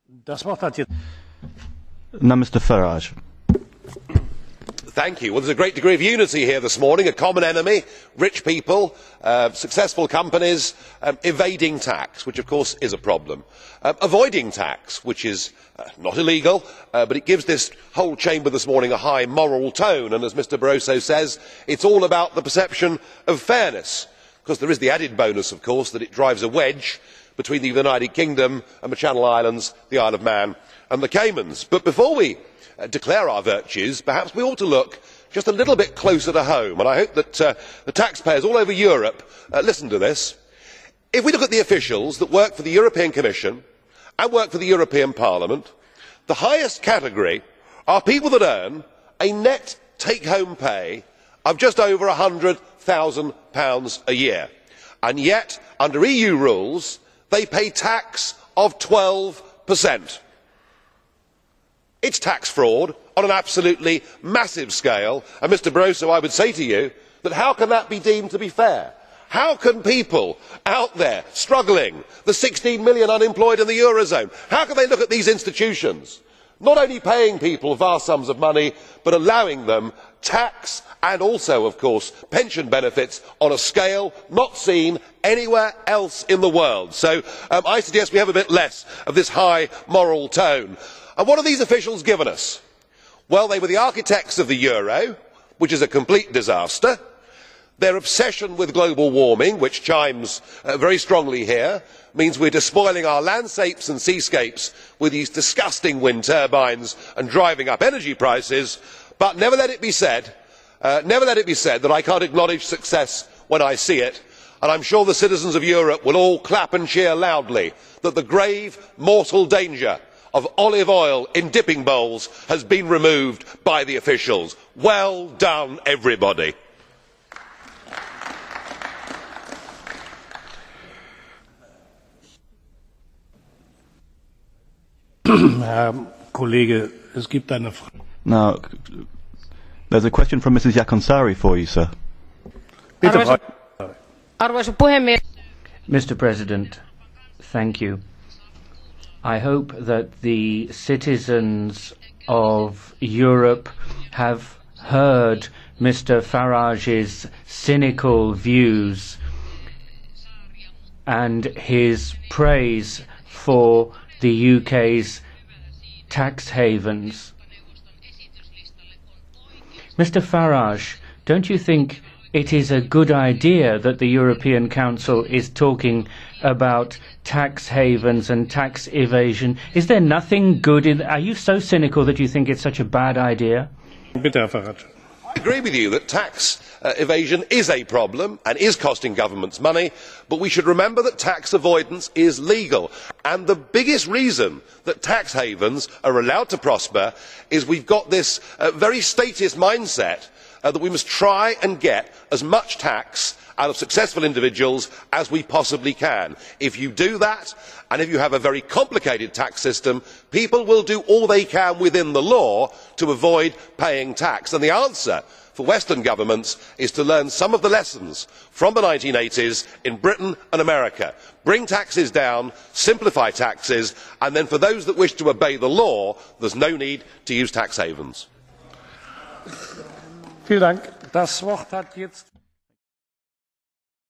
Now, Mr. Farage. Thank you. Well, there's a great degree of unity here this morning. A common enemy, rich people, successful companies, evading tax, which of course is a problem. Avoiding tax, which is not illegal, but it gives this whole chamber this morning a high moral tone. And as Mr Barroso says, it's all about the perception of fairness. Because there is the added bonus, of course, that it drives a wedge between the United Kingdom and the Channel Islands, the Isle of Man and the Caymans. But before we declare our virtues, perhaps we ought to look just a little bit closer to home, and I hope that the taxpayers all over Europe listen to this. If we look at the officials that work for the European Commission and work for the European Parliament, the highest category are people that earn a net take-home pay of just over £100,000 a year, and yet under EU rules they pay tax of 12%. It's tax fraud on an absolutely massive scale, and Mr Barroso, I would say to you that how can that be deemed to be fair? How can people out there struggling, the 16 million unemployed in the Eurozone, how can they look at these institutions not only paying people vast sums of money but allowing them tax and also, of course, pension benefits on a scale not seen anywhere else in the world? So I suggest we have a bit less of this high moral tone. And what have these officials given us? Well, they were the architects of the euro, which is a complete disaster. Their obsession with global warming, which chimes very strongly here, means we are despoiling our landscapes and seascapes with these disgusting wind turbines and driving up energy prices. But never let it be said that I can't acknowledge success when I see it, and I am sure the citizens of Europe will all clap and cheer loudly that the grave mortal danger of olive oil in dipping bowls has been removed by the officials. Well done, everybody. Now, there's a question from Mrs. JAAKONSAARI for you, sir. Mr. President, thank you. I hope that the citizens of Europe have heard Mr. Farage's cynical views and his praise for the UK's tax havens. Mr. Farage, don't you think it is a good idea that the European Council is talking about tax havens and tax evasion? Is there nothing good in... Are you so cynical that you think it's such a bad idea? I agree with you that tax evasion is a problem and is costing governments money, but we should remember that tax avoidance is legal. And the biggest reason that tax havens are allowed to prosper is we've got this very statist mindset that we must try and get as much tax out of successful individuals as we possibly can. If you do that, and if you have a very complicated tax system, people will do all they can within the law to avoid paying tax. And the answer for Western governments is to learn some of the lessons from the 1980s in Britain and America. Bring taxes down, simplify taxes, and then for those that wish to obey the law, there is no need to use tax havens. Vielen Dank. Das Wort hat jetzt